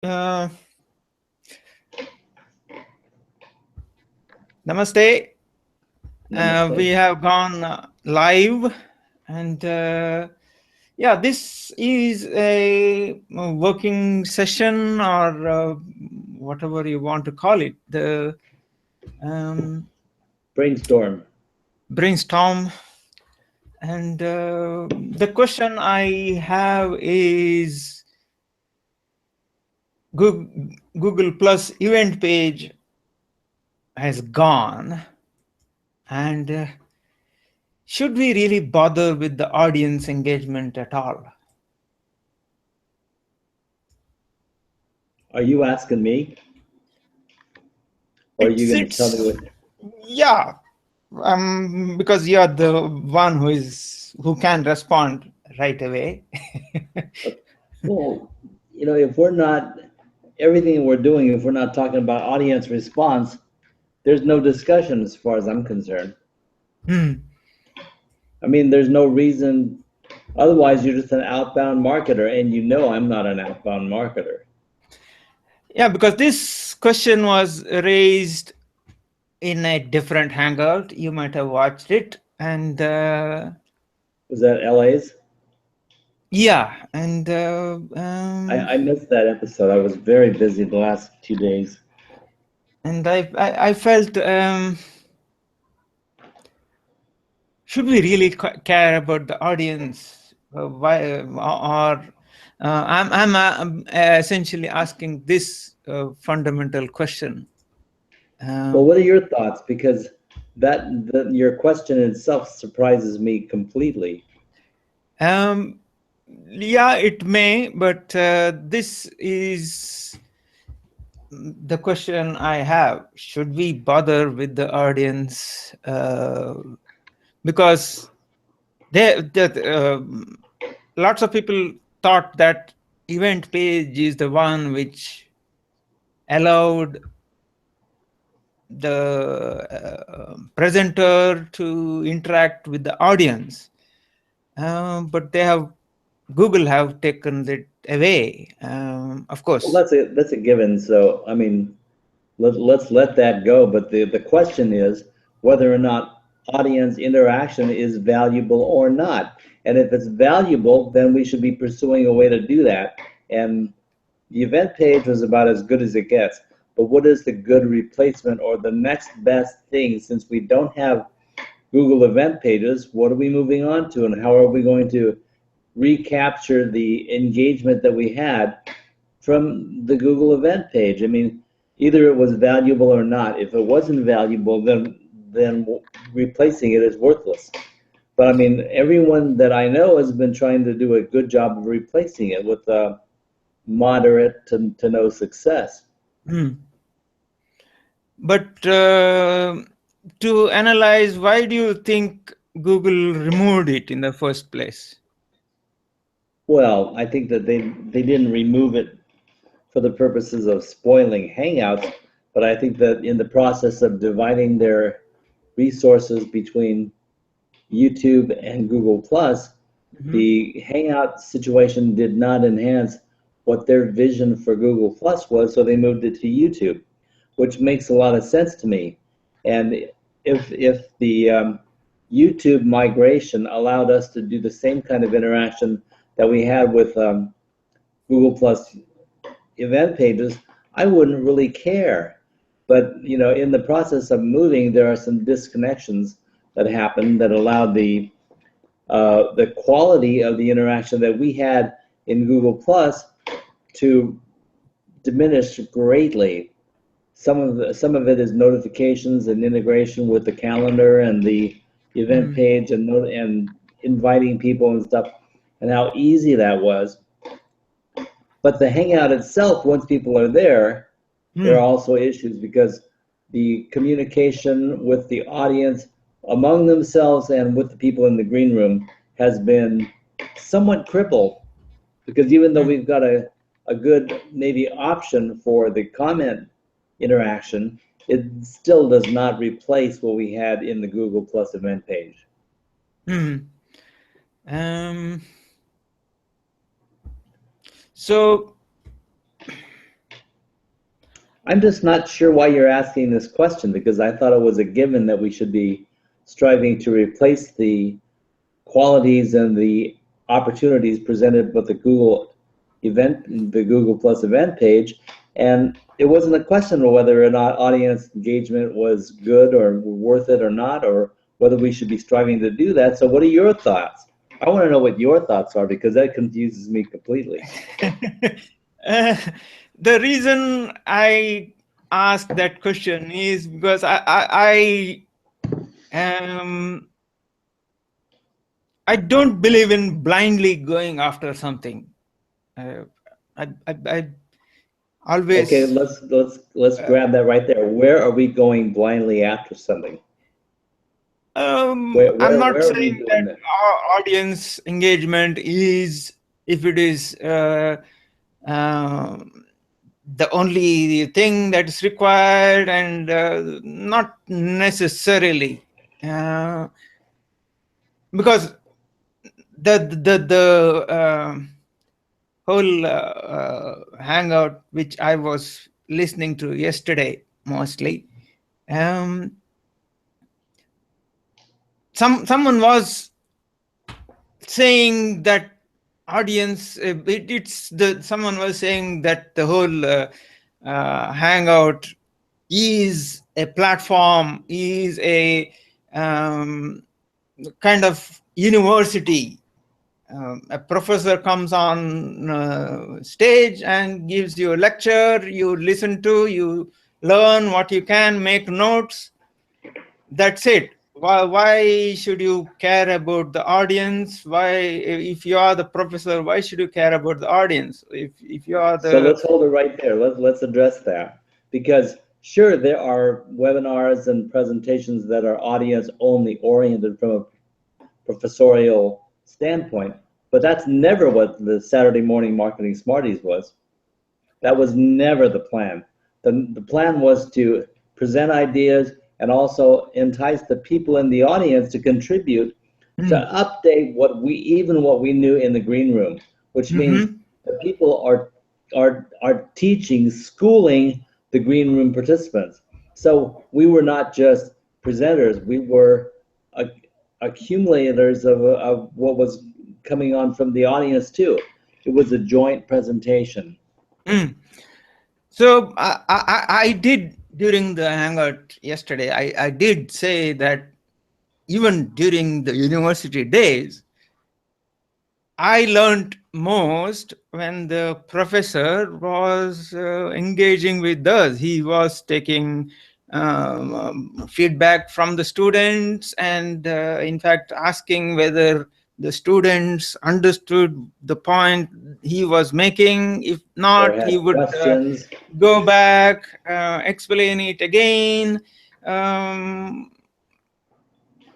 Uh, Namaste. We Namaste. have gone live, and yeah, this is a working session or whatever you want to call it. The um, Brainstorm. brainstorm, and the question I have is Google Plus event page has gone, and should we really bother with the audience engagement at all? Are you asking me? Or are you It's going to tell me it's what? yeah, because you're the one who can respond right away. Well, if we're not, everything we're doing, if we're not talking about audience response, there's no discussion as far as I'm concerned. Hmm. I mean, there's no reason. Otherwise, you're just an outbound marketer, and I'm not an outbound marketer. Yeah, because this question was raised in a different hangout. You might have watched it, and Was that LA's? yeah, and I missed that episode. I was very busy the last 2 days. I felt, should we really care about the audience? Why or I'm essentially asking this fundamental question. Well, Um, what are your thoughts? Because your question itself surprises me completely. um, yeah, it may, but this is the question I have. Should we bother with the audience? Because lots of people thought that event page is the one which allowed the presenter to interact with the audience. But Google have taken it away, of Well, course. that's a given. So, I mean, let's let that go. But the question is whether or not audience interaction is valuable or not. And if it's valuable, then we should be pursuing a way to do that. And the event page was about as good as it gets. But what is the good replacement or the next best thing since we don't have Google event pages? What are we moving on to, and how are we going to recapture the engagement that we had from the Google event page? I mean, either it was valuable or not. If it wasn't valuable, then replacing it is worthless. But I mean, everyone that I know has been trying to do a good job of replacing it with moderate to no success. Hmm. But to analyze, why do you think Google removed it in the first place? Well, I think that they didn't remove it for the purposes of spoiling Hangouts, but I think that in the process of dividing their resources between YouTube and Google Plus, Mhm. the Hangout situation did not enhance what their vision for Google Plus was, so they moved it to YouTube, which makes a lot of sense to me. And if the YouTube migration allowed us to do the same kind of interaction that we had with Google Plus event pages, I wouldn't really care. But in the process of moving, there are some disconnections that happened that allowed the quality of the interaction that we had in Google Plus to diminish greatly. Some of it is notifications and integration with the calendar and the event Hmm. page and inviting people and stuff, and how easy that was. But the Hangout itself, once people are there are Hmm. also issues because the communication with the audience among themselves and with the people in the green room has been somewhat crippled, because even though Hmm. we've got a good maybe option for the comment interaction, it still does not replace what we had in the Google Plus event page. Hmm. Um, so I'm just not sure why you're asking this question, because I thought it was a given that we should be striving to replace the qualities and the opportunities presented with the Google Plus event page. And it wasn't a question of whether or not audience engagement was good or worth it or not, or whether we should be striving to do that. So what are your thoughts? I want to know what your thoughts are, because that confuses me completely. Uh, the reason I ask that question is because I don't believe in blindly going after something. Uh, I Okay, always let's grab that right there. Where are we going blindly after something? I'm not Where are we saying doing that that? our audience engagement is, if it is um the only thing that is required, and not necessarily, uh, because the whole hangout which I was listening to yesterday mostly, um, someone was saying that audience, it's the someone was saying that the whole hangout is a platform, is a kind of university. A professor comes on stage and gives you a lecture, you listen to, you learn what you can, make notes, that's it. Why should you care about the audience? Why, if you are the professor, why should you care about the audience? If you are So the let's hold it right there. Let's address that, because sure, there are webinars and presentations that are audience only oriented from a professorial standpoint, but that's never what the Saturday Morning Marketing Smarties was. That was never the plan. The plan was to present ideas and also entice the people in the audience to contribute, to Hmm. update what we knew in the green room, which means Hmm. the people are teaching, schooling the green room participants. So we were not just presenters; we were accumulators of what was coming on from the audience too. It was a joint presentation. Hmm. So I did, during the hangout yesterday, I did say that even during the university days, I learned most when the professor was engaging with us. He was taking feedback from the students, and in fact asking whether the students understood the point he was making. If Or not, he had would questions. go back, explain it again. Um,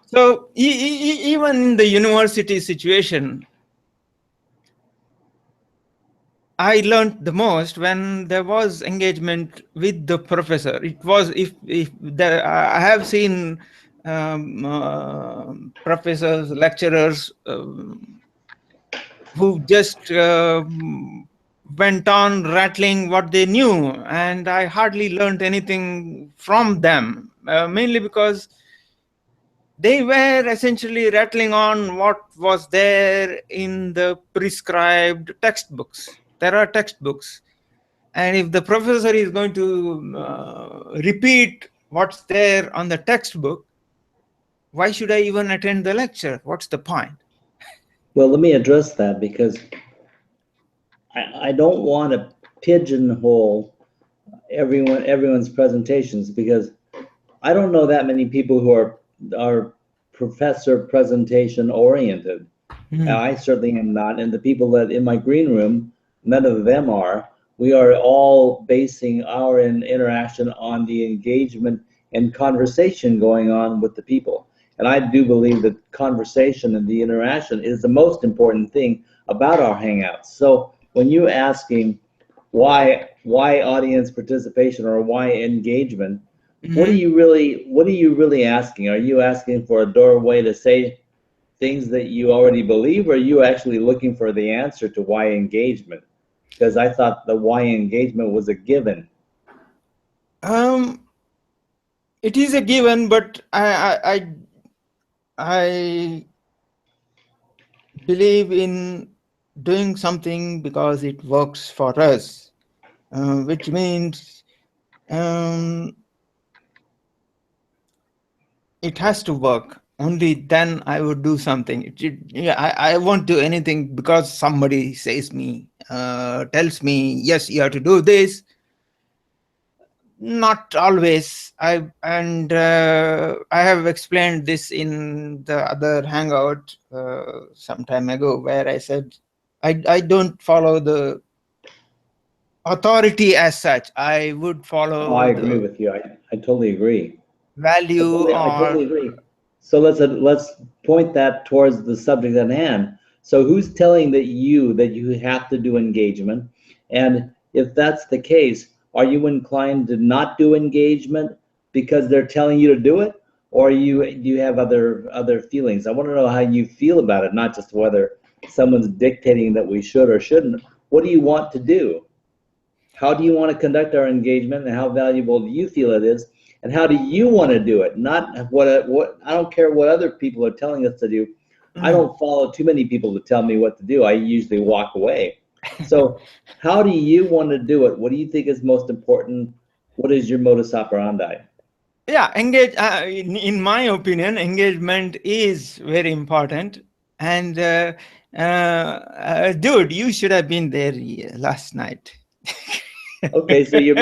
so even in the university situation, I learned the most when there was engagement with the professor. It was, if there, I have seen professors, lecturers who just went on rattling what they knew, and I hardly learned anything from them, mainly because they were essentially rattling on what was there in the prescribed textbooks. There are textbooks, and if the professor is going to repeat what's there on the textbook, why should I even attend the lecture? What's the point? Well, let me address that, because I don't want to pigeonhole everyone's presentations, because I don't know that many people who are professor presentation oriented. Hmm. I certainly am not, and the people that in my green room, none of them are. We are all basing our interaction on the engagement and conversation going on with the people. And I do believe that conversation and the interaction is the most important thing about our hangouts. So when you're asking why audience participation or why engagement, Hmm. what are you really asking? Are you asking for a doorway to say things that you already believe, or are you actually looking for the answer to why engagement? Because I thought the why engagement was a given. Um, it is a given, but I believe in doing something because it works for us, which means um, it has to work. Only then I would do something. Yeah, I won't do anything because somebody says me, tells me, yes, you have to do this. Not always. I have explained this in the other hangout some time ago, where I said I don't follow the authority as such. I would Oh, I follow agree the with you. I totally agree. value I or totally agree. So let's point that towards the subject at hand. So who's telling that you have to do engagement? And if that's the case, are you inclined to not do engagement because they're telling you to do it, or do you have other feelings? I want to know how you feel about it, not just whether someone's dictating that we should or shouldn't. What do you want to do? How do you want to conduct our engagement, and how valuable do you feel it is, and how do you want to do it? Not what I don't care what other people are telling us to do. I mm. don't follow too many people to tell me what to do. I usually walk away. So how do you want to do it? What do you think is most important? What is your modus operandi? Yeah, in my opinion, engagement is very important. And dude, you should have been there last night. Okay, so you're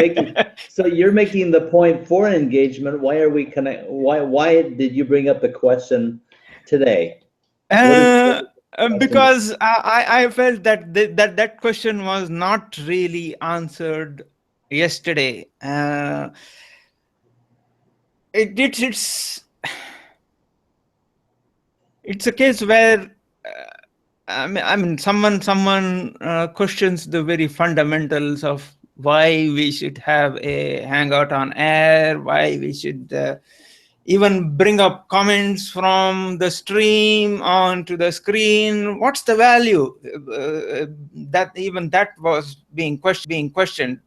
making the point for engagement. Why are we connect? Why did you bring up the question today? What Uh, is the question? because I felt that that question was not really answered yesterday. It's a case where I mean, someone questions the very fundamentals of why we should have a hangout on air, why we should even bring up comments from the stream onto the screen. What's the value? That even that was being questioned.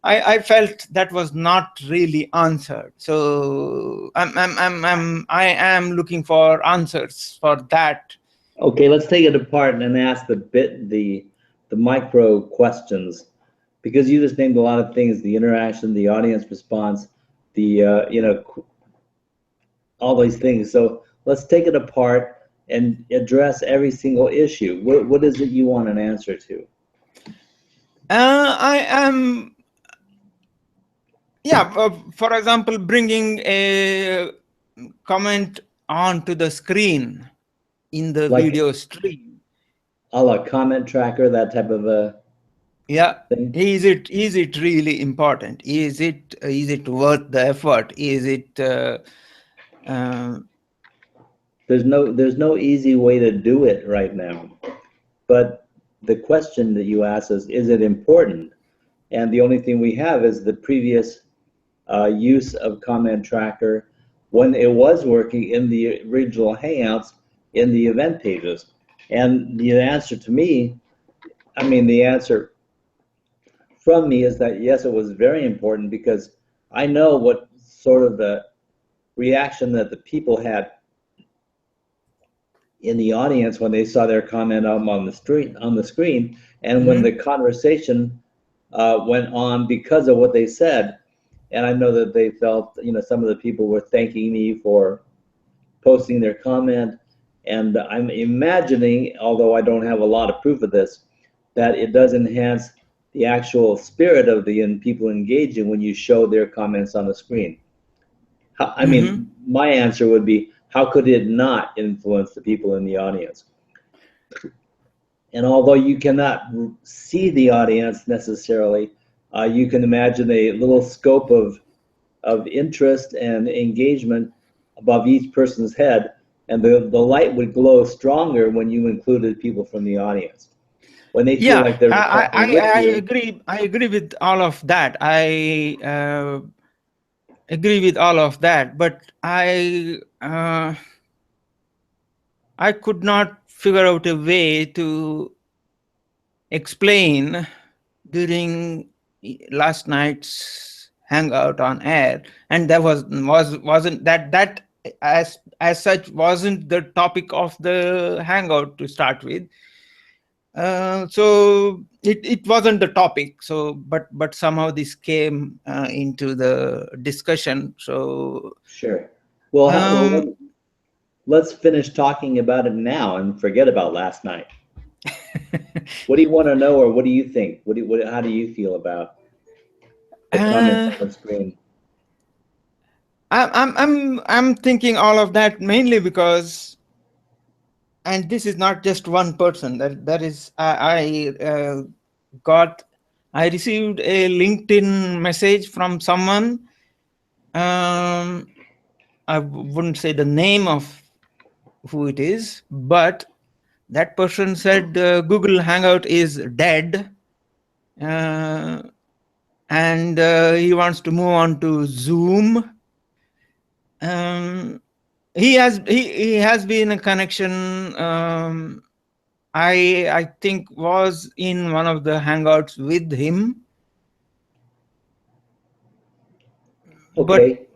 I felt that was not really answered. So I am looking for answers for that. Okay, let's take it apart and ask the micro questions, because you just named a lot of things: the interaction, the audience response, the all these things. So let's take it apart and address every single issue. What is it you want an answer to? I am, yeah, for example, bringing a comment onto the screen in the Like video stream. a la comment tracker, that type of a Yeah, thing? is it really important? Is it worth the effort? Is it uh, There's no easy way to do it right now. But the question that you ask is it important? And the only thing we have is the previous use of comment tracker when it was working in the original Hangouts in the event pages. And the answer to me, I mean, the answer from me is that yes, it was very important, because I know what sort of the reaction that the people had in the audience when they saw their comment on the screen, and when the mhm. conversation went on because of what they said. And I know that they felt, some of the people were thanking me for posting their comment. And I'm imagining, although I don't have a lot of proof of this, that it does enhance the actual spirit of the people engaging when you show their comments on the screen. I Mhm. mean, my answer would be, how could it not influence the people in the audience? And although you cannot see the audience necessarily, you can imagine a little scope of interest and engagement above each person's head, and the light would glow stronger when you included people from the audience. When they feel Yeah, like they're talking with I you. agree. I agree with all of that. Agree with all of that. But I could not figure out a way to explain during last night's Hangout on air, and that wasn't that as such wasn't the topic of the Hangout to start with. So it wasn't the topic. So but somehow this came into the discussion. So Sure. Well, um, let's finish talking about it now and forget about last night. What do you want to know, or what do you think? How do you feel about the comments uh, on the screen? I'm thinking all of that mainly because, and this is not just one person. That is got I received a LinkedIn message from someone. Um, I wouldn't say the name of who it is, but that person said Google Hangout is dead, uh, and he wants to move on to Zoom. Um, he has been a connection. I think was in one of the hangouts with him, but Okay,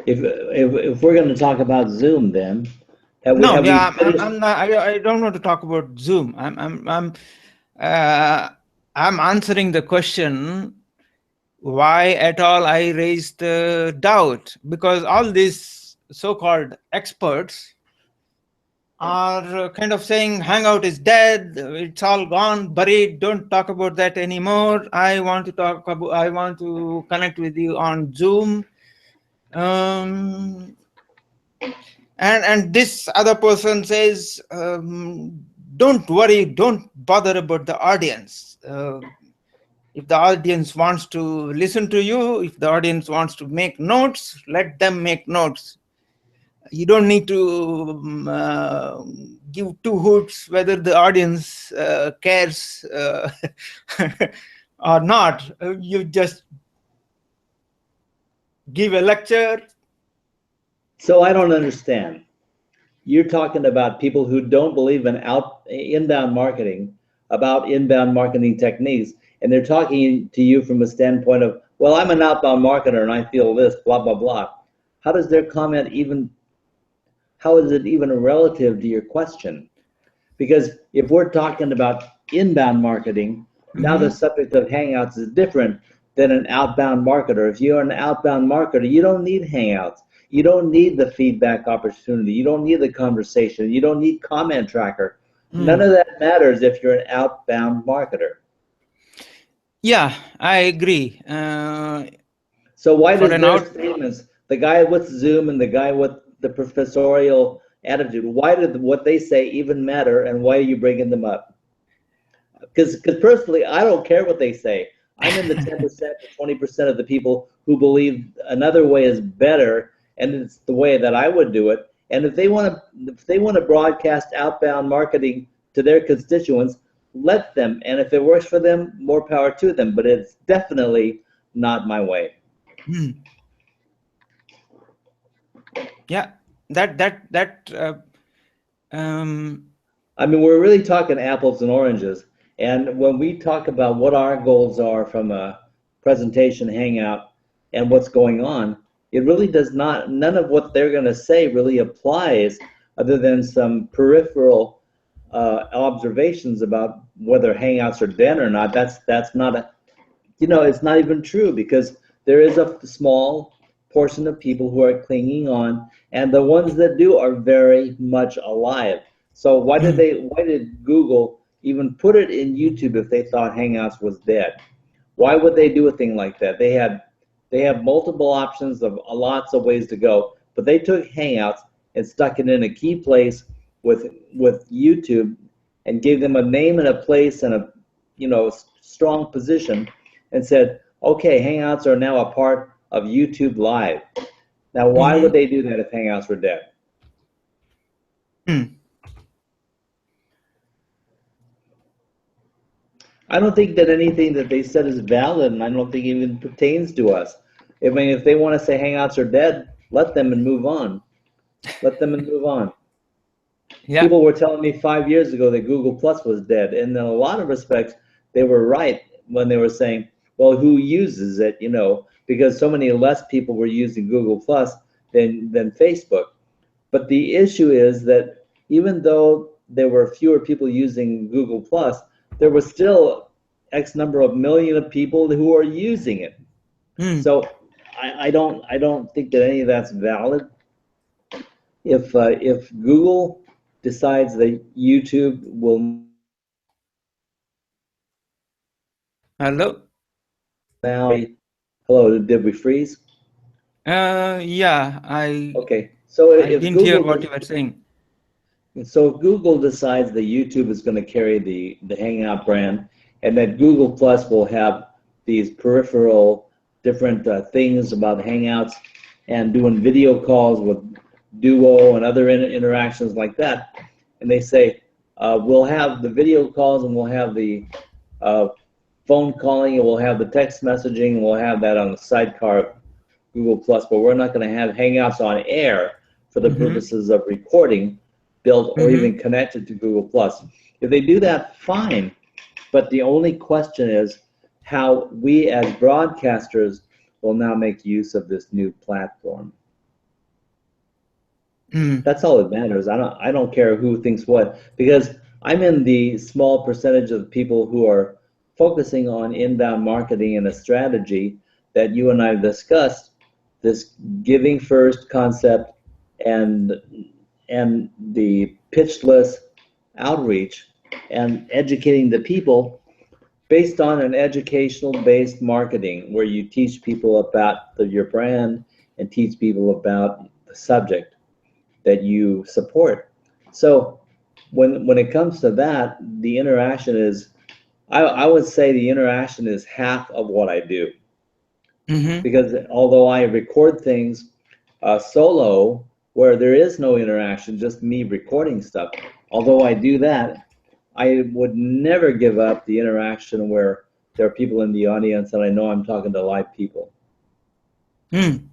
if we're going to talk about Zoom, then no, have we yeah, finished? I'm not, I don't want to talk about Zoom. Uh, I'm answering the question why at all I raised the doubt, because all these so-called experts are kind of saying Hangout is dead, it's all gone, buried, don't talk about that anymore. I want to connect with you on Zoom. Um, and this other person says, don't worry, don't bother about the audience. If the audience wants to listen to you, if the audience wants to make notes, let them make notes. You don't need to give two hoots whether the audience cares or not. You just give a lecture. So I don't understand. You're talking about people who don't believe in inbound marketing, about inbound marketing techniques, and they're talking to you from a standpoint of, well, I'm an outbound marketer and I feel this, blah blah blah. How does their comment even? How is it even relative to your question? Because if we're talking about inbound marketing, now the Mhm. subject of Hangouts is different than an outbound marketer. If you're an outbound marketer, you don't need Hangouts. You don't need the feedback opportunity. You don't need the conversation. You don't need comment tracker. None of Mm. that matters if you're an outbound marketer. Yeah, I agree. So why For does an their out, statements, the guy with Zoom and the guy with the professorial attitude, why did what they say even matter, and why are you bringing them up? Because personally, I don't care what they say. I'm in the 10% to 20% of the people who believe another way is better, and it's the way that I would do it. And if they want to broadcast outbound marketing to their constituents, let them. And if it works for them, more power to them. But it's definitely not my way. mm, yeah, that um, I mean, we're really talking apples and oranges. And when we talk about what our goals are from a presentation hangout and what's going on, it really does not, none of what they're going to say really applies other than some peripheral observations about whether hangouts are dead or not. That's not a, it's not even true because there is a small portion of people who are clinging on, and the ones that do are very much alive. So mm, why did Google even put it in YouTube if they thought Hangouts was dead? Why would they do a thing like that? They have multiple options of lots of ways to go, but they took Hangouts and stuck it in a key place with YouTube and gave them a name and a place and a strong position and said, okay, Hangouts are now a part of YouTube Live. Now, why would mhm, they do that if Hangouts were dead? mm. I don't think that anything that they said is valid, and I don't think it even pertains to us. I mean, if they want to say Hangouts are dead, let them and move on. Let them and move on. Yeah. People were telling me 5 years ago that Google Plus was dead, and in a lot of respects, they were right when they were saying, "Well, who uses it? because so many less people were using Google Plus than Facebook. But the issue is that even though there were fewer people using Google Plus, there was still X number of million of people who are using it. Hmm. So I don't think that any of that's valid. If Google decides that YouTube will Hello. now, hello, did we freeze? Yeah, I Okay, so I if didn't hear Google what you were saying. so if Google decides that YouTube is going to carry the Hangout brand, and that Google Plus will have these peripheral different things about Hangouts and doing video calls with Duo and other interactions like that, and they say we'll have the video calls and we'll have the uh, phone calling and we'll have the text messaging and we'll have that on the sidecar of Google Plus, but we're not going to have Hangouts on air for the Mm-hmm. purposes of recording built or Mm-hmm. even connected to Google Plus. If they do that, fine. But the only question is how we as broadcasters will now make use of this new platform. Mm. That's all that matters. I don't care who thinks what, because I'm in the small percentage of people who are focusing on inbound marketing and a strategy that you and I have discussed, this giving first concept and and the pitchless outreach and educating the people based on an educational based marketing where you teach people about your brand and teach people about the subject that you support. So when it comes to that, the interaction is, I would say the interaction is half of what I do. Mm-hmm. Because although I record things solo where there is no interaction, just me recording stuff, although I do that, I would never give up the interaction where there are people in the audience and I know I'm talking to live people. Mm.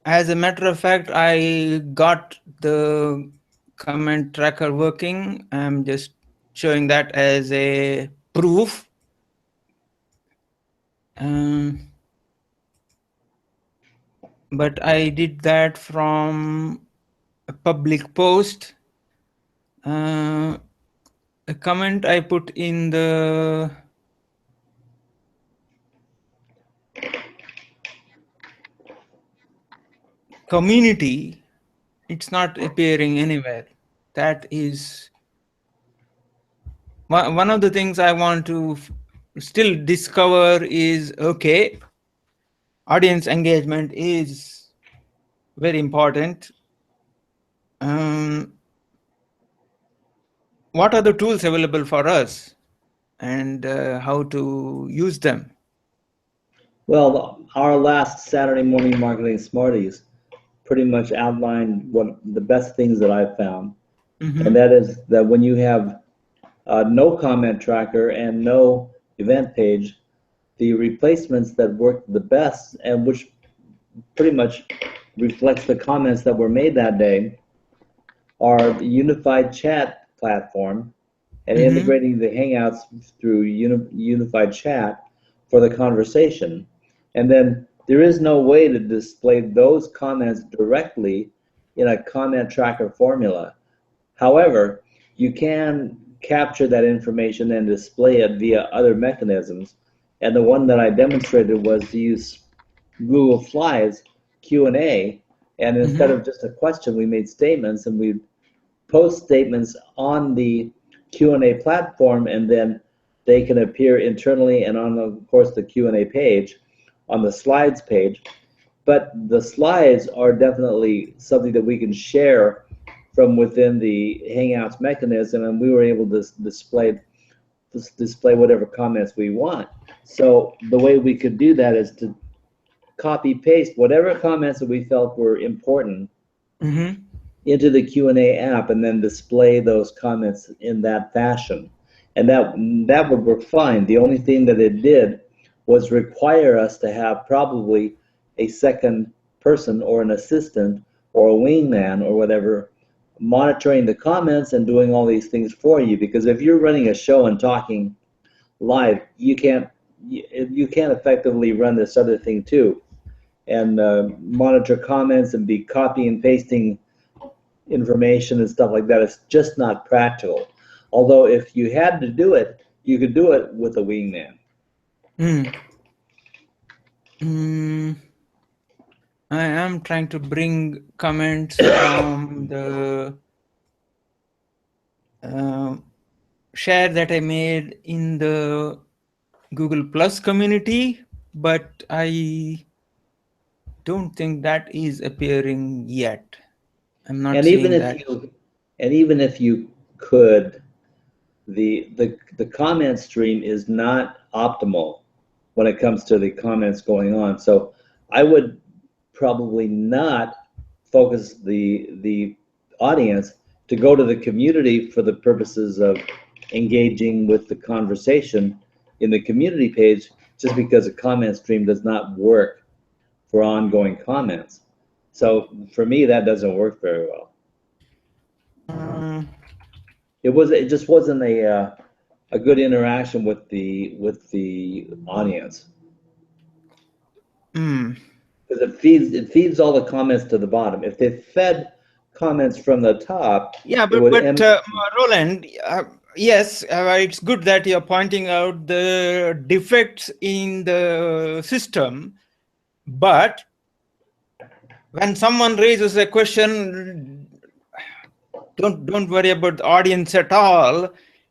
As a matter of fact, I got the comment tracker working. I'm just showing that as a proof. Um, but I did that from a public post. A comment I put in the community, it's not appearing anywhere. That is one of the things I want to still discover is, okay, audience engagement is very important. What are the tools available for us and how to use them? Well, our last Saturday morning marketing Smarties pretty much outlined what the best things that I've found. And Mm-hmm. that is that when you have no comment tracker and no event page, the replacements that work the best and which pretty much reflects the comments that were made that day are the unified chat platform and Mm-hmm. integrating the Hangouts through unified chat for the conversation. And then there is no way to display those comments directly in a comment tracker formula. However, you can capture that information and display it via other mechanisms. And the one that I demonstrated was to use Google Slides Q&A, and instead Mm-hmm. of just a question, we made statements, and we post statements on the Q&A platform, and then they can appear internally and on, of course, the Q&A page, on the slides page. But the slides are definitely something that we can share from within the Hangouts mechanism, and we were able to display whatever comments we want. So the way we could do that is to copy paste whatever comments that we felt were important Mm-hmm. into the Q&A app and then display those comments in that fashion. And that would work fine. The only thing that it did was require us to have probably a second person or an assistant or a wingman or whatever monitoring the comments and doing all these things for you, because if you're running a show and talking live, you can't you can't effectively run this other thing too, and monitor comments and be copy and pasting information and stuff like that. It's just not practical. Although if you had to do it, you could do it with a wingman. I am trying to bring comments from the share that I made in the Google Plus community, but I don't think that is appearing yet. I'm not And even seeing if that. even if you could, the comment stream is not optimal when it comes to the comments going on. So I would probably not focus the audience to go to the community for the purposes of engaging with the conversation in the community page, just because a comment stream does not work for ongoing comments. So for me, that doesn't work very well. It just wasn't a good interaction with the audience, because it feeds all the comments to the bottom. If they fed comments from the top, Yeah, it would but Roland, yes, it's good that you're pointing out the defects in the system, but when someone raises a question, don't worry about the audience at all.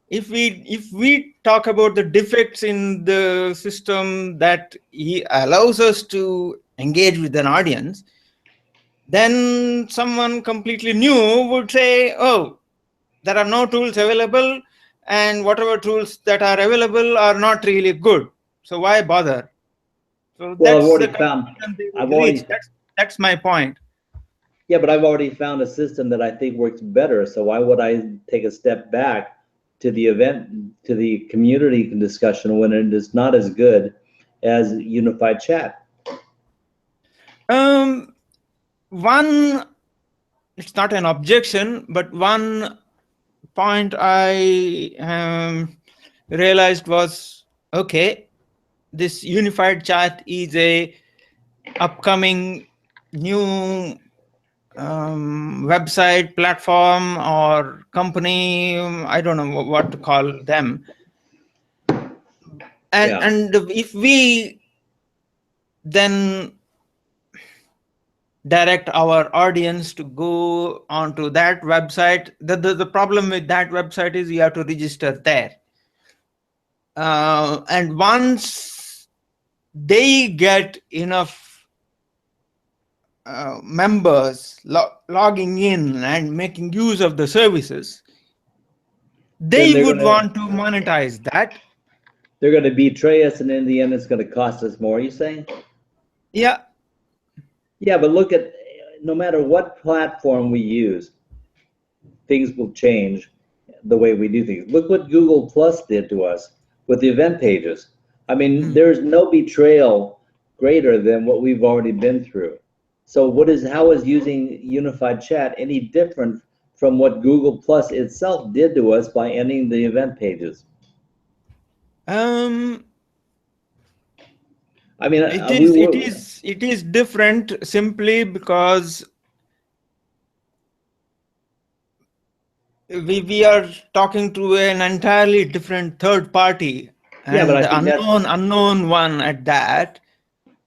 If we talk about the defects in the system that he allows us to engage with an audience, then someone completely new would say, oh, there are no tools available, and whatever tools that are available are not really good, so why bother? So well, that's the conclusion they I've would reach. already, That's my point. yeah, but I've already found a system that I think works better. So why would I take a step back to the event, to the community discussion when it is not as good as unified chat? One, it's not an objection, but one point I realized was, okay, this unified chat is a upcoming new website, platform, or company. I don't know what to call them. And if we then direct our audience to go onto that website, the problem with that website is you have to register there. And once they get enough members logging in and making use of the services, Then they would want to monetize that. they're going to betray us, and in the end, it's going to cost us more. You saying? Yeah. Yeah, but look at, no matter what platform we use, things will change the way we do things. Look what Google Plus did to us with the event pages. I mean, there's no betrayal greater than what we've already been through. So how is using unified chat any different from what Google Plus itself did to us by ending the event pages? I mean, it is different simply because we are talking to an entirely different third party, yeah, but and the unknown one at that.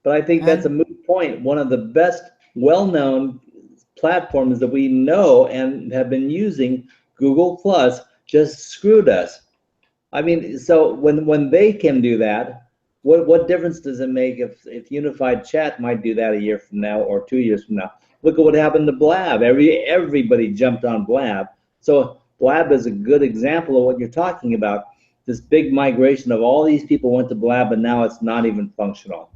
But I think that's a moot point. One of the best well-known platforms that we know and have been using, Google Plus, just screwed us. I mean, so when they can do that, what difference does it make if Unified Chat might do that a year from now or 2 years from now? Look at what happened to Blab. Everybody jumped on Blab. So Blab is a good example of what you're talking about. This big migration of all these people went to Blab, and now it's not even functional.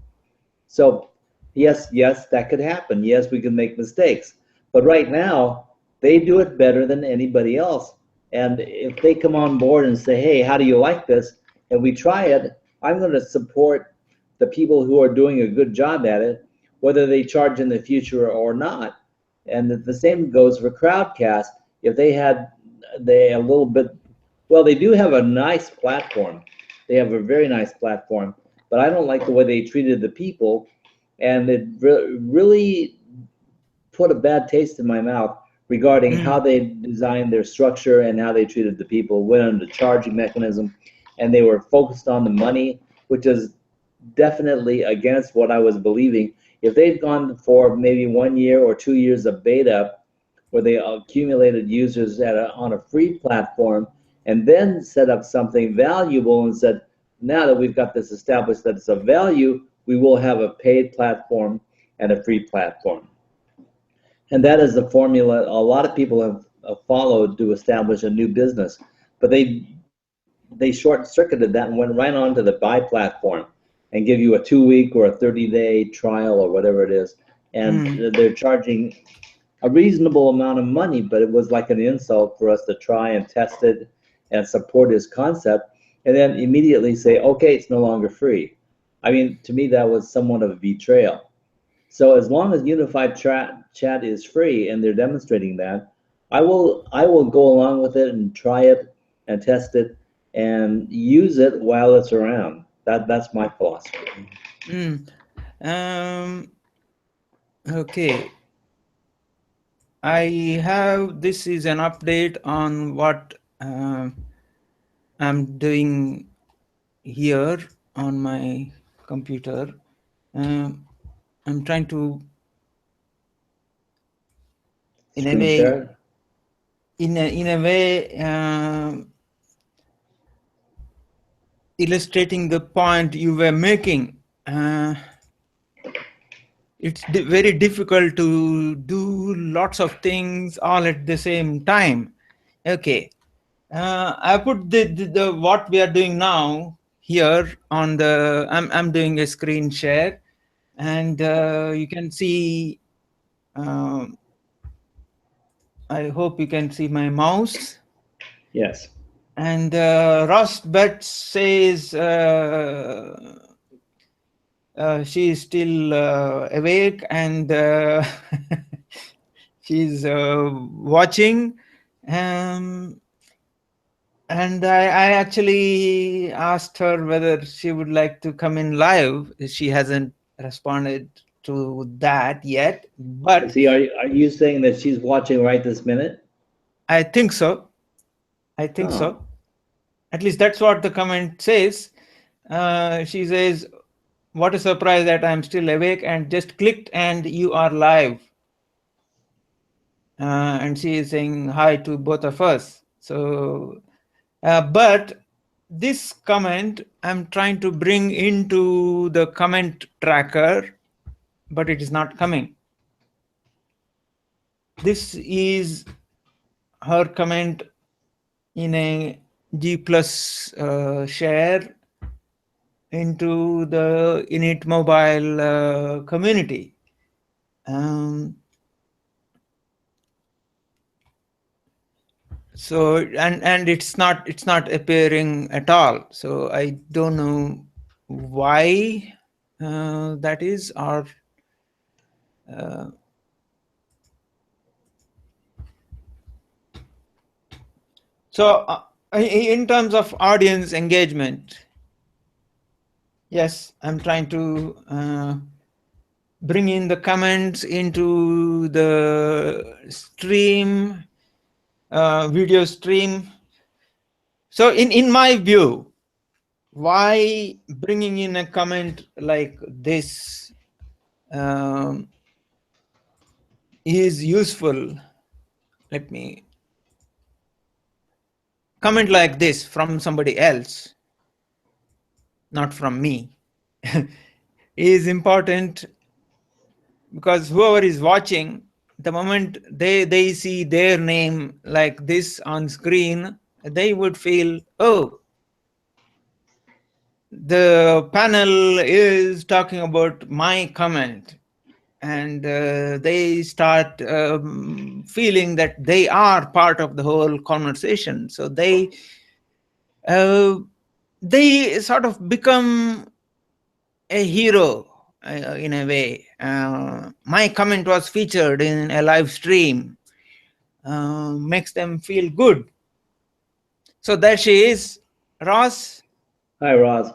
So yes, that could happen. Yes, we can make mistakes. But right now, they do it better than anybody else. And if they come on board and say, hey, how do you like this? And we try it, I'm going to support the people who are doing a good job at it, whether they charge in the future or not. And the same goes for Crowdcast. If they a little bit, well, they do have a nice platform. They have a very nice platform. but I don't like the way they treated the people, and it really put a bad taste in my mouth regarding how mm, they designed their structure and how they treated the people, went on the charging mechanism, and they were focused on the money, which is definitely against what I was believing. If they'd gone for maybe 1 year or 2 years of beta, where they accumulated users on a free platform, and then set up something valuable and said, now that we've got this established that it's of value, we will have a paid platform and a free platform. And that is the formula a lot of people have followed to establish a new business. But they short circuited that and went right on to the buy platform and give you a 2 week or a 30-day trial or whatever it is. And mm. they're charging a reasonable amount of money, but it was like an insult for us to try and test it and support his concept and then immediately say, okay, it's no longer free. I mean, to me, that was somewhat of a betrayal. So as long as unified chat is free and they're demonstrating that, I will go along with it and try it and test it and use it while it's around. That's my philosophy. Mm. Um, okay. This is an update on what I'm doing here on my computer. Um, I'm trying to, in a Screen way, share. illustrating the point you were making. It's very difficult to do lots of things all at the same time. Okay, I put the what we are doing now here on the. I'm doing a screen share, and you can see. Um, I hope you can see my mouse. Yes. And Ross Bet says she is still awake and she's watching. Um, and I actually asked her whether she would like to come in live. She hasn't responded to that yet, but See, are you saying that she's watching right this minute? I think so. I think Oh, so. At least that's what the comment says. She says, "What a surprise that I'm still awake and just clicked and you are live." And she is saying hi to both of us. So, but this comment I'm trying to bring into the comment tracker, but it is not coming. This is her comment in a G plus share into the Init Mobile community. Um, so and it's not appearing at all. So I don't know why that is, or uh, so in terms of audience engagement, yes, I'm trying to bring in the comments into the stream, video stream. So in my view, why bringing in a comment like this um, is useful? Let me comment like this from somebody else, not from me, is important, because whoever is watching, the moment they see their name like this on screen, they would feel, oh, the panel is talking about my comment, and they start feeling that they are part of the whole conversation. So uh, they sort of become a hero in a way. My comment was featured in a live stream, makes them feel good. So there she is, Ross. hi, Roz.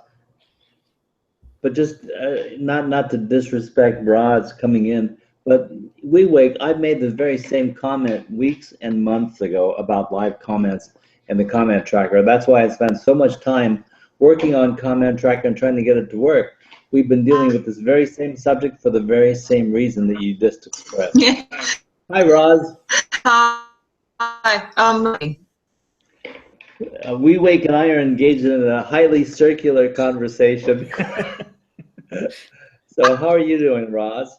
but just not to disrespect Rod's coming in, but I've made the very same comment weeks and months ago about live comments and the comment tracker. That's why I spent so much time working on comment tracker and trying to get it to work. We've been dealing with this very same subject for the very same reason that you just expressed. Yeah. Hi, Roz. Hi. WeWake and I are engaged in a highly circular conversation. So how are you doing, Roz?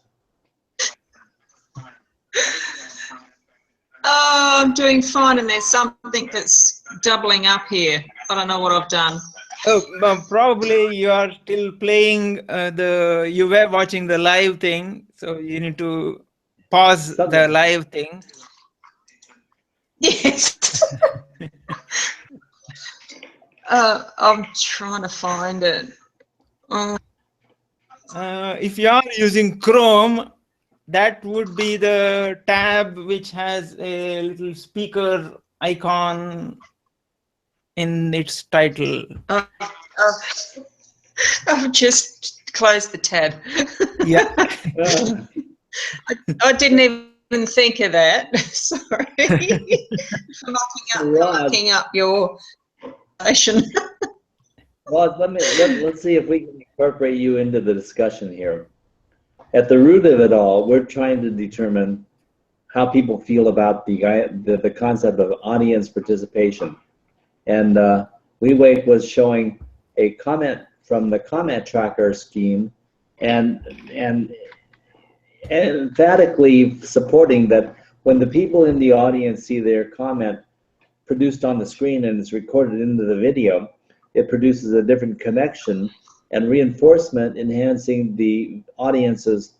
Oh, I'm doing fine, and there's something that's doubling up here. I don't know what I've done. Oh, probably you are still playing you were watching the live thing, so you need to pause the live thing. Yes. I'm trying to find it. If you are using Chrome, that would be the tab which has a little speaker icon in its title. I've just closed the tab. Yeah. I didn't even think of that. Sorry for mucking up your session. Well, let's see if we can incorporate you into the discussion here. At the root of it all, we're trying to determine how people feel about the concept of audience participation. And WeWake was showing a comment from the comment tracker scheme and emphatically supporting that when the people in the audience see their comment produced on the screen and it's recorded into the video, it produces a different connection and reinforcement, enhancing the audience's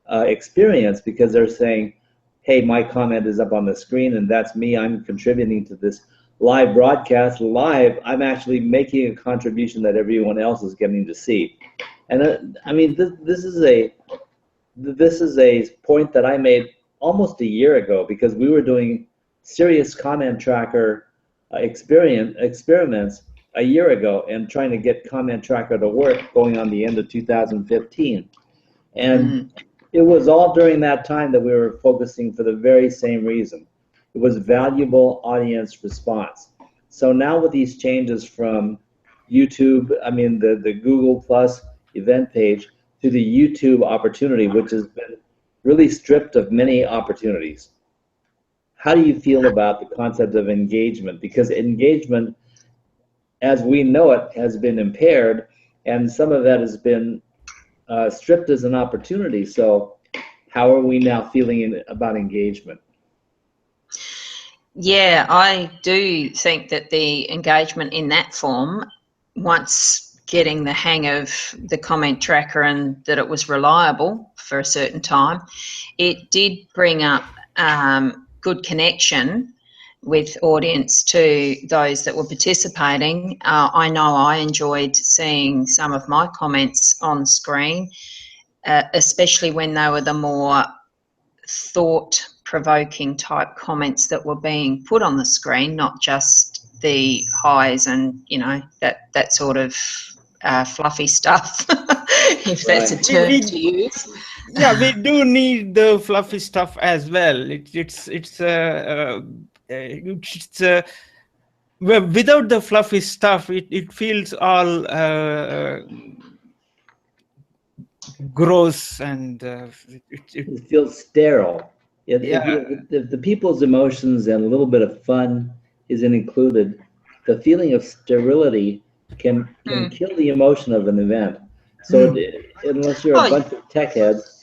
experience, because they're saying, hey, my comment is up on the screen and that's me, I'm contributing to this live broadcast. Live, I'm actually making a contribution that everyone else is getting to see. And I mean, this is a point that I made almost a year ago, because we were doing serious comment tracker experiments a year ago and trying to get comment tracker to work going on the end of 2015. And it was all during that time that we were focusing for the very same reason. It was valuable audience response. So now with these changes from YouTube, I mean the Google Plus event page, to the YouTube opportunity, which has been really stripped of many opportunities. How do you feel about the concept of engagement? Because engagement, as we know it, has been impaired, and some of that has been stripped as an opportunity. So how are we now feeling about engagement? Yeah, I do think that the engagement in that form, once getting the hang of the comment tracker and that it was reliable for a certain time, it did bring up good connection with audience to those that were participating. I know I enjoyed seeing some of my comments on screen, especially when they were the more thought-provoking type comments that were being put on the screen, not just the highs and, you know, that sort of fluffy stuff, if that's a term to use. Yeah, we do need the fluffy stuff as well. Well, without the fluffy stuff, it feels all gross, and it feels sterile. If the people's emotions and a little bit of fun isn't included, the feeling of sterility can kill the emotion of an event. So unless you're a bunch of tech heads,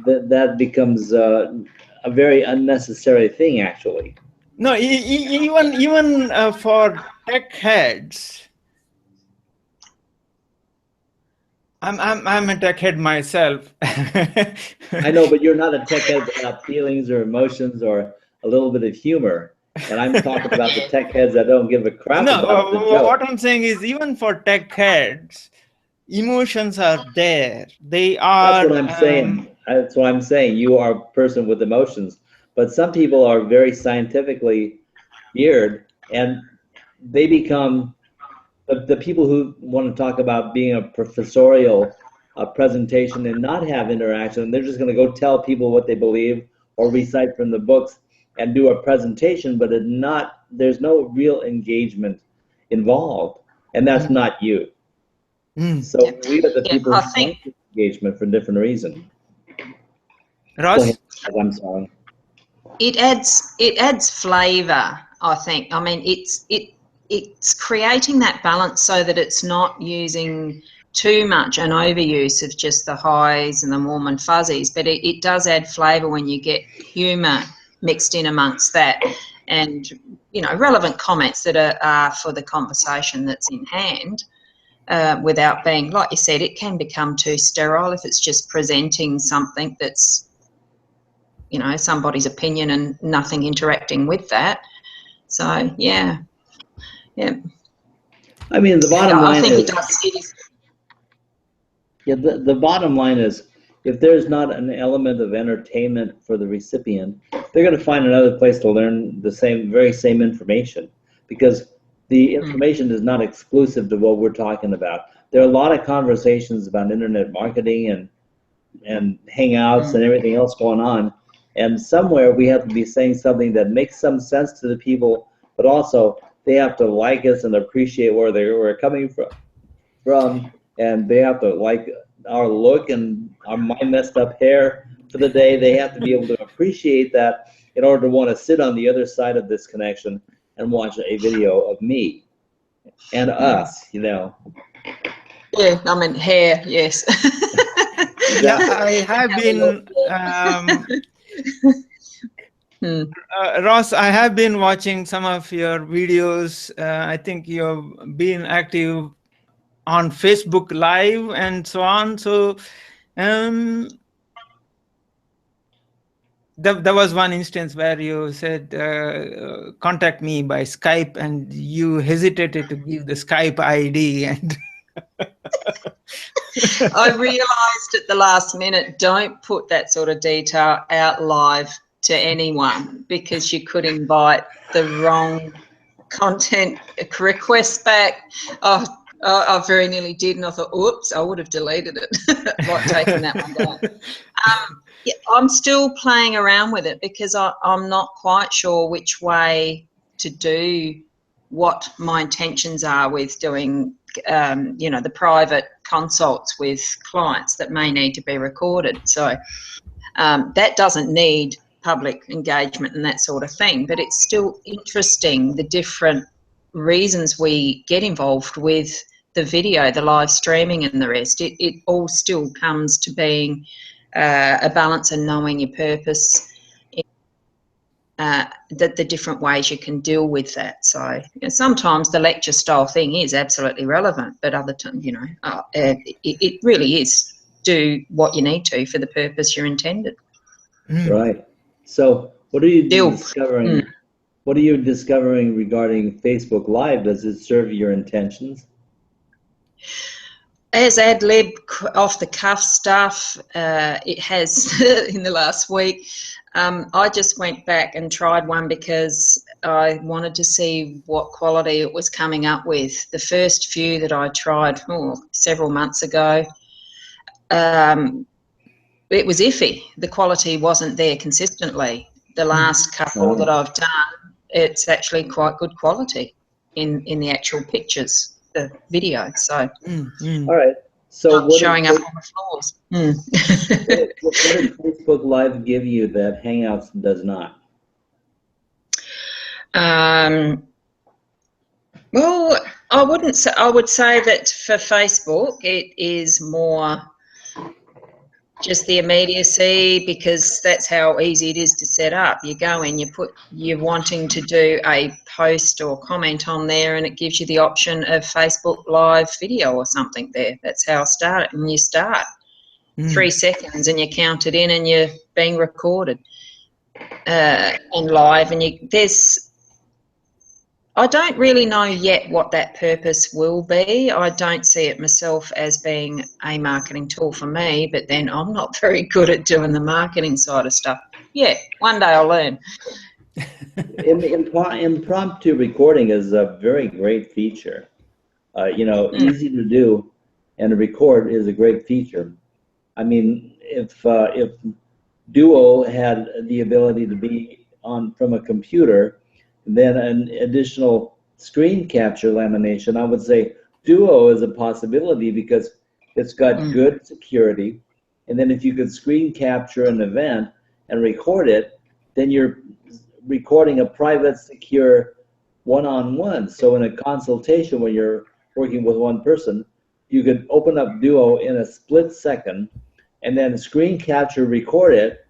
that becomes a very unnecessary thing, actually. No, even for tech heads, I'm a tech head myself. I know, but you're not a tech head without feelings or emotions or a little bit of humor. And I'm talking about the tech heads that don't give a crap about the joke. What I'm saying is, even for tech heads, emotions are there. They are. That's what I'm saying. That's what I'm saying. You are a person with emotions, but some people are very scientifically geared, and they become the people who want to talk about being a professorial presentation and not have interaction, they're just going to go tell people what they believe or recite from the books and do a presentation, but there's no real engagement involved, and that's not you. So we are the people who want engagement for different reasons. Ross? Go ahead. I'm sorry. It adds flavour, I think. I mean, it's creating that balance so that it's not using too much an overuse of just the highs and the warm and fuzzies, but it does add flavour when you get humour mixed in amongst that, and relevant comments that are for the conversation that's in hand, without being, like you said, it can become too sterile if it's just presenting something that's somebody's opinion and nothing interacting with that. So yeah. I mean, the bottom line is, it is. Yeah, the bottom line is, if there's not an element of entertainment for the recipient, they're going to find another place to learn the very same information, because the information is not exclusive to what we're talking about. There are a lot of conversations about internet marketing and hangouts and everything else going on, and somewhere we have to be saying something that makes some sense to the people, but also they have to like us and appreciate where we're coming from, and they have to like our look and my messed up hair for the day. They have to be able to appreciate that in order to want to sit on the other side of this connection and watch a video of me and us, Yeah, I mean, hair, yes. Yeah, I have been, Ross, I have been watching some of your videos. I think you've been active on Facebook Live and so on. So there was one instance where you said, contact me by Skype, and you hesitated to give the Skype ID. And I realised at the last minute, don't put that sort of detail out live to anyone, because you could invite the wrong content request back. I very nearly did, and I thought, oops, I would have deleted it, like taking that one down. Yeah, I'm still playing around with it, because I'm not quite sure which way to do, what my intentions are with doing, the private consults with clients that may need to be recorded. So that doesn't need public engagement and that sort of thing, but it's still interesting, the different reasons we get involved with the video, the live streaming and the rest. It all still comes to being a balance and knowing your purpose, that the different ways you can deal with that. So sometimes the lecture style thing is absolutely relevant, but other times, it really is do what you need to for the purpose you're intended. Right. So what are you discovering? What are you discovering regarding Facebook Live? Does it serve your intentions? As ad lib, off the cuff stuff, it has in the last week. I just went back and tried one because I wanted to see what quality it was coming up with. The first few that I tried several months ago, it was iffy. The quality wasn't there consistently. The last couple that I've done, it's actually quite good quality in the actual pictures, the video. So, all right. So not showing up on the floors. What does Facebook Live give you that Hangouts does not? Well, I wouldn't say. I would say that for Facebook, it is more just the immediacy, because that's how easy it is to set up. You go in, you're wanting to do a post or comment on there, and it gives you the option of Facebook Live video or something there. That's how I start it, and you start 3 seconds and you count it in and you're being recorded and live, and I don't really know yet what that purpose will be. I don't see it myself as being a marketing tool for me, but then I'm not very good at doing the marketing side of stuff. Yeah, one day I'll learn. Impromptu recording is a very great feature. Easy to do and to record is a great feature. I mean, if Duo had the ability to be on from a computer, then an additional screen capture lamination, I would say Duo is a possibility because it's got good security. And then if you could screen capture an event and record it, then you're recording a private, secure one-on-one. So in a consultation when you're working with one person, you could open up Duo in a split second and then screen capture, record it.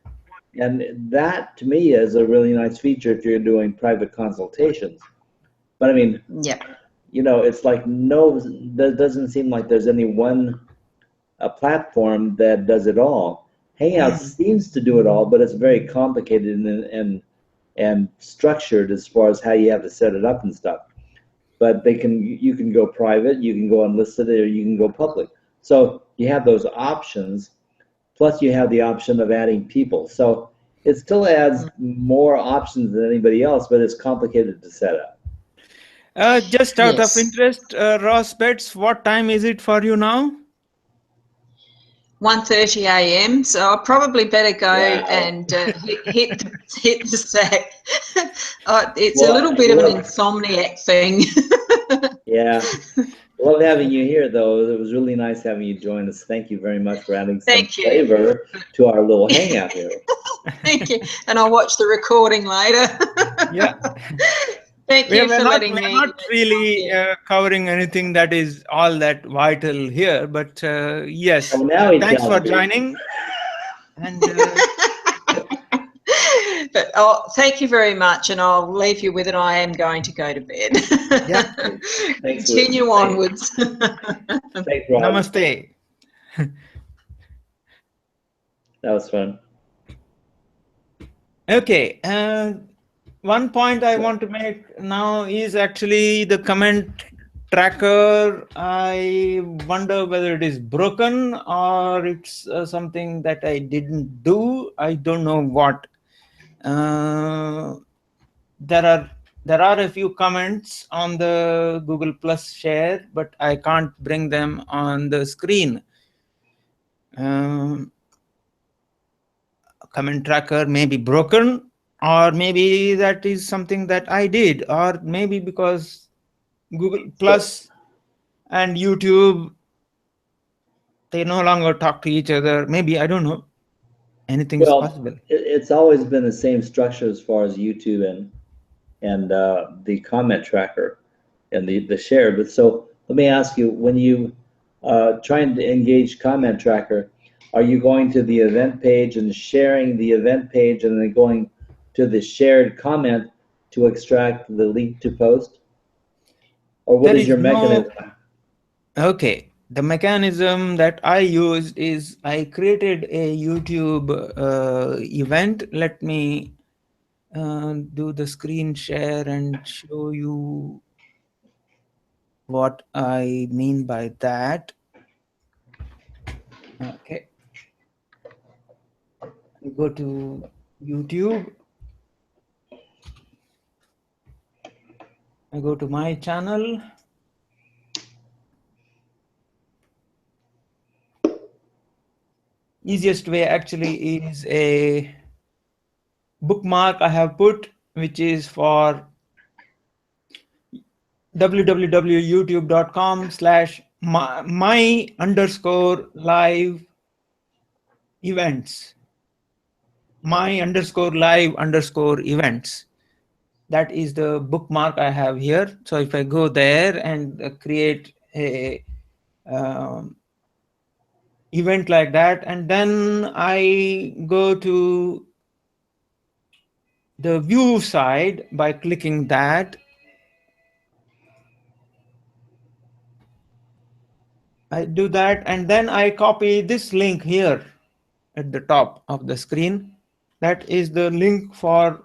And that to me is a really nice feature if you're doing private consultations. But I mean, yeah, it's like there doesn't seem like there's any one platform that does it all. Hangouts seems to do it all, but it's very complicated and structured as far as how you have to set it up and stuff. But you can go private, you can go unlisted, or you can go public. So you have those options. Plus, you have the option of adding people. So it still adds more options than anybody else, but it's complicated to set up. Just out of yes. interest, Ross Betts, what time is it for you now? 1:30 a.m. So I probably better go Wow. and hit the sack. It's a Well, little bit of an look. insomniac thing. Yeah. Love having you here, though. It was really nice having you join us. Thank you very much for adding some Thank you. flavor to our little hangout here. Thank you. And I'll watch the recording later. Yeah. Thank you for letting me. We're not really covering anything that is all that vital here, but yes, Oh, now he thanks for tells me. joining. And But thank you very much, and I'll leave you with it. I am going to go to bed. yeah, Thanks, Continue onwards. Thanks, Rob. namaste. That was fun. Okay, one point I want to make now is actually the comment tracker. I wonder whether it is broken or it's something that I didn't do. I don't know what. There are a few comments on the Google Plus share, but I can't bring them on the screen. Comment tracker may be broken, or maybe that is something that I did, or maybe because Google Plus and YouTube, they no longer talk to each other. Maybe, I don't know. Anything is possible. It's always been the same structure as far as YouTube and the comment tracker and the share. But so let me ask you, when you trying to engage comment tracker, are you going to the event page and sharing the event page and then going to the shared comment to extract the link to post? Or what is your mechanism? Okay. The mechanism that I used is I created a YouTube event. Let me do the screen share and show you what I mean by that. Okay. I go to YouTube. I go to my channel. Easiest way actually is a bookmark I have put, which is for www.youtube.com/my_live events. My_live_events. That is the bookmark I have here. So if I go there and create a event like that, and then I go to the view side by clicking that, I do that, and then I copy this link here at the top of the screen. That is the link for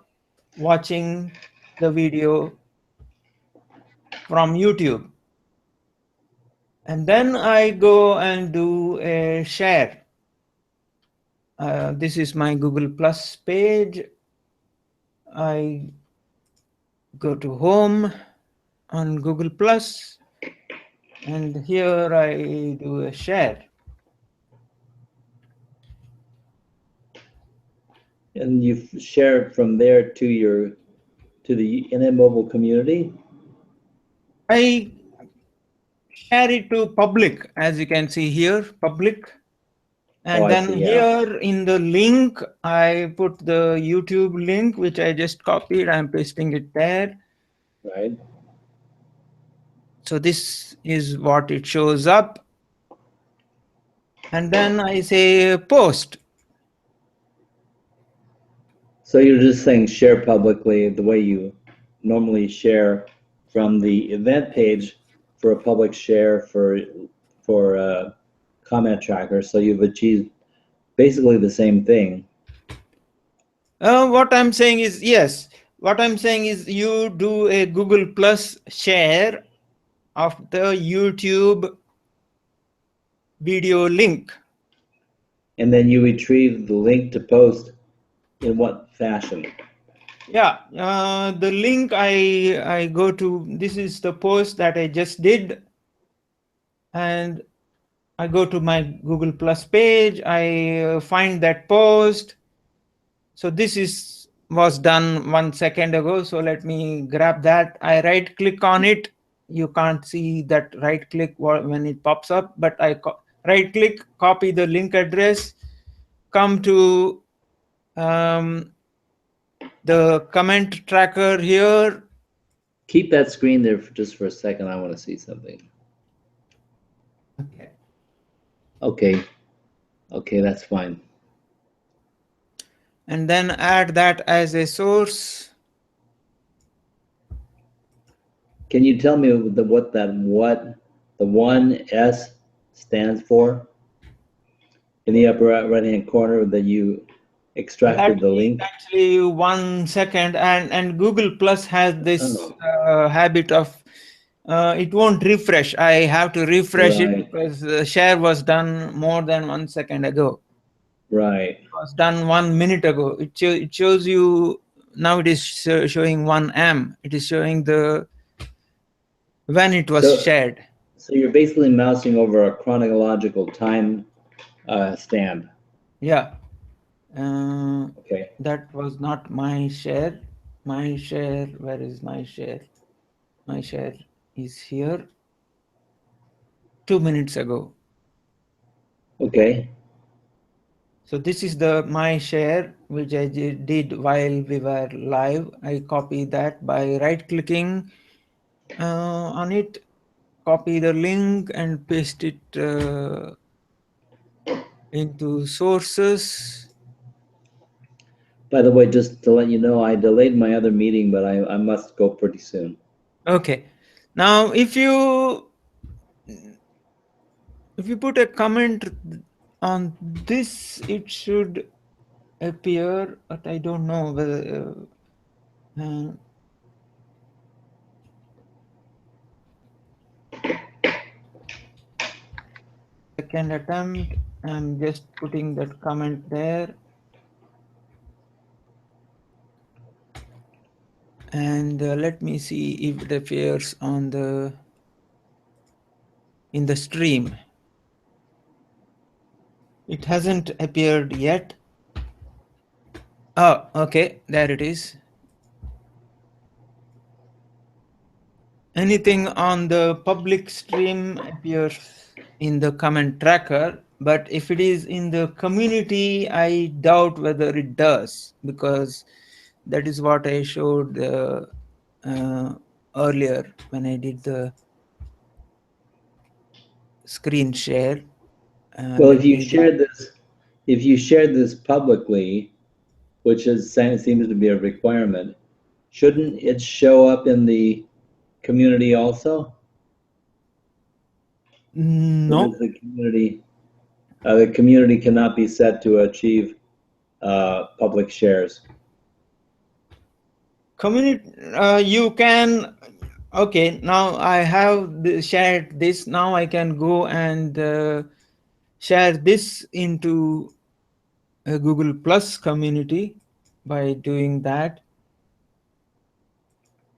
watching the video from YouTube. And then I go and do a share. This is my Google Plus page. I go to home on Google Plus. And here I do a share. And you share it from there to the NM Mobile community? I share it to public, as you can see here, public. And I then see, yeah. here in the link, I put the YouTube link, which I just copied. I'm pasting it there. Right. So this is what it shows up. And then I say post. So you're just saying share publicly the way you normally share from the event page for a public share for a comment tracker. So you've achieved basically the same thing. What I'm saying is, yes, what I'm saying is you do a Google Plus share of the YouTube video link. And then you retrieve the link to post in what fashion? Yeah, the link I go to, this is the post that I just did. And I go to my Google Plus page, I find that post. So this was done 1 second ago. So let me grab that. I right click on it. You can't see that right click when it pops up, but I right click, copy the link address, come to the comment tracker here. Keep that screen there just for a second. I want to see something. Okay. Okay. Okay, that's fine. And then add that as a source. Can you tell me what the 1S stands for? In the upper right hand corner that you extracted That the is link? actually 1 second, and Google Plus has this habit of it won't refresh. I have to refresh it Right, because the share was done more than 1 second ago. right. It was done 1 minute ago. It shows you now. It is showing 1 M. It is showing the when it was So, shared. so you're basically mousing over a chronological time stamp. Yeah. Okay. That was not my share. My share. Where is my share? My share is here. 2 minutes ago. Okay. So this is the my share which I did while we were live. I copy that by right clicking on it, copy the link and paste it into sources. By the way, just to let you know, I delayed my other meeting, but I must go pretty soon. Okay. Now if you put a comment on this, it should appear, but I don't know whether second attempt. I'm just putting that comment there. And let me see if it appears on in the stream. It hasn't appeared yet. Oh, okay, there it is. Anything on the public stream appears in the comment tracker, but if it is in the community, I doubt whether it does, because that is what I showed earlier when I did the screen share. Well, Let me if you shared this publicly, which seems to be a requirement, shouldn't it show up in the community also? Or does no. the community cannot be set to achieve public shares? Community, you can. Okay, now I have shared this. Now I can go and share this into a Google Plus community by doing that.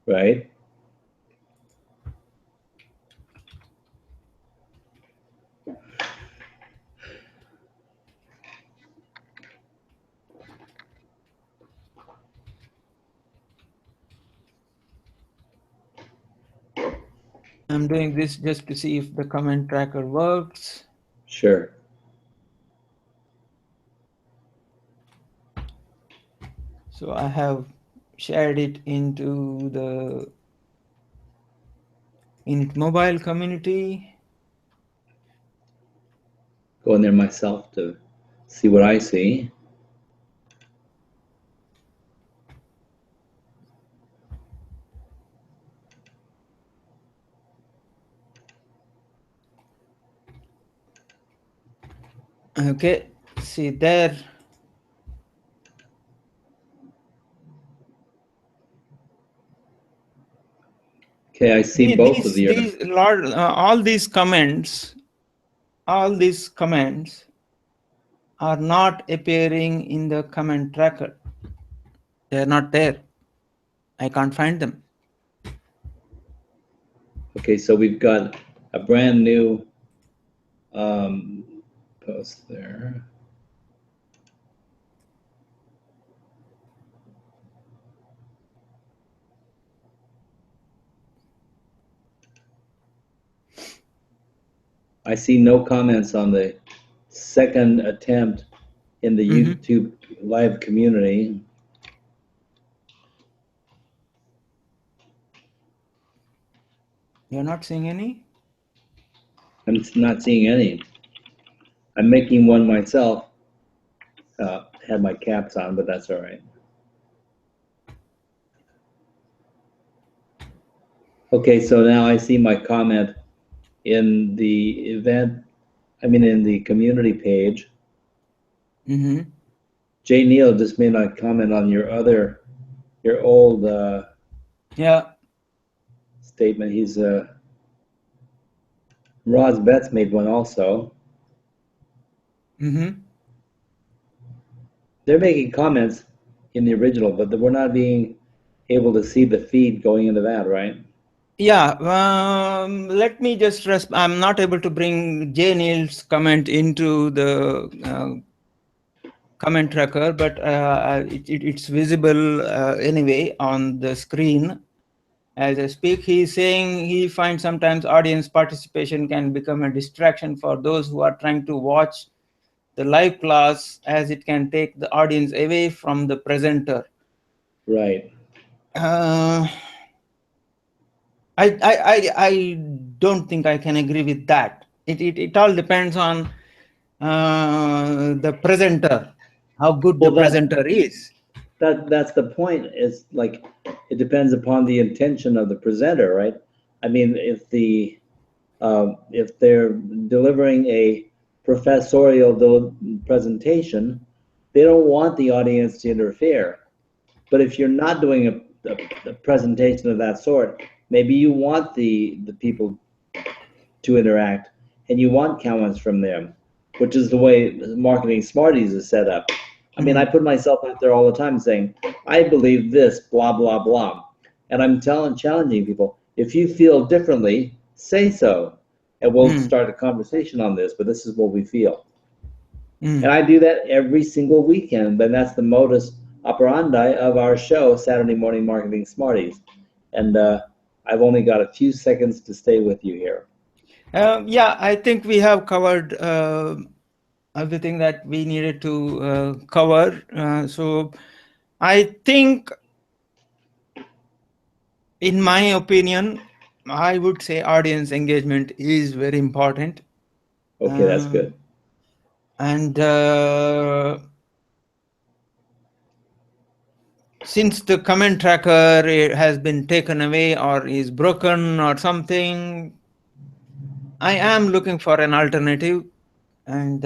Right? I'm doing this just to see if the comment tracker works. Sure. So I have shared it into the Init Mobile community. Go in there myself to see what I see. Okay, see there. Okay, I see both of your. All these comments are not appearing in the comment tracker. They're not there. I can't find them. Okay, so we've got a brand new post there. I see no comments on the second attempt in the YouTube live community. You're not seeing any? I'm not seeing any. I'm making one myself. Had my caps on, but that's all right. Okay, so now I see my comment in the in the community page. Jay Neal just made a comment on your old statement. He's Roz Betts made one also. They're making comments in the original, but we're not being able to see the feed going into that, right? Yeah, let me just I'm not able to bring Jay Neal's comment into the comment tracker, but it's visible anyway on the screen as I speak. He's saying he finds sometimes audience participation can become a distraction for those who are trying to watch the live class, as it can take the audience away from the presenter. Right. I don't think I can agree with that. It all depends on the presenter, how good the presenter is. That's the point. Is like it depends upon the intention of the presenter, right? I mean, if they're delivering a professorial presentation, they don't want the audience to interfere. But if you're not doing a presentation of that sort, maybe you want the people to interact and you want comments from them, which is the way Marketing Smarties is set up. I mean, I put myself out there all the time saying, I believe this, blah, blah, blah. And I'm challenging people, if you feel differently, say so. And we'll start a conversation on this, but this is what we feel. And I do that every single weekend, and that's the modus operandi of our show, Saturday Morning Marketing Smarties. And I've only got a few seconds to stay with you here. Yeah, I think we have covered everything that we needed to cover. So I think, in my opinion, I would say audience engagement is very important. Okay, that's good. And since the comment tracker has been taken away or is broken or something, I am looking for an alternative. And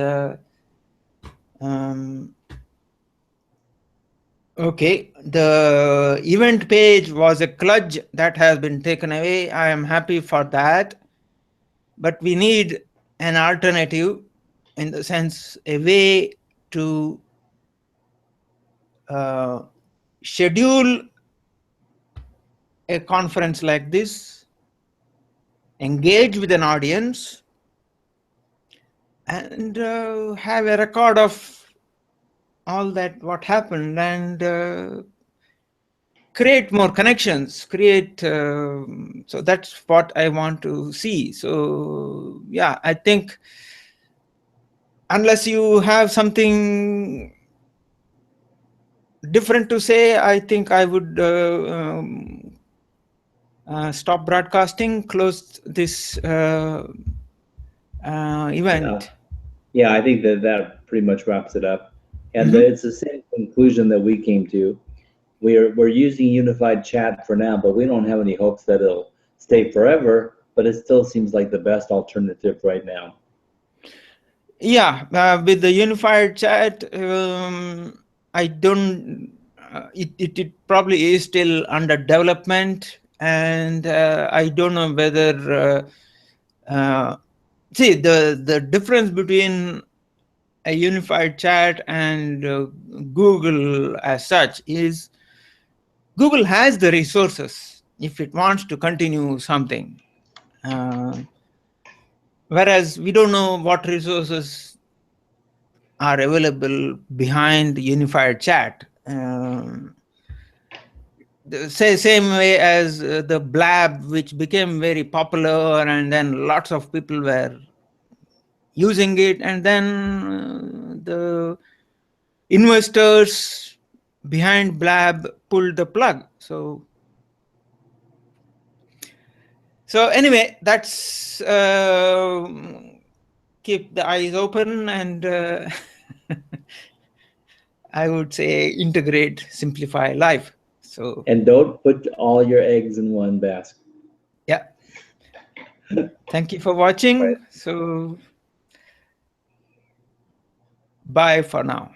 okay, the event page was a kludge that has been taken away. I am happy for that. But we need an alternative, in the sense, a way to schedule a conference like this, engage with an audience, and have a record of all that what happened, and create more connections, create. So that's what I want to see. So yeah, I think unless you have something different to say, I think I would stop broadcasting, close this event. Yeah, I think that pretty much wraps it up. And Mhm. it's the same conclusion that we came to. We're using unified chat for now, but we don't have any hopes that it'll stay forever. But it still seems like the best alternative right now. Yeah, with the unified chat, I don't. It probably is still under development, and I don't know whether. See, the difference between a unified chat and Google as such is Google has the resources if it wants to continue something, whereas we don't know what resources are available behind unified chat. Same way as the Blab, which became very popular, and then lots of people were using it, and then the investors behind Blab pulled the plug. So anyway, that's keep the eyes open, and I would say integrate, simplify life. So And don't put all your eggs in one basket. yeah, thank you for Right. watching. So bye for now.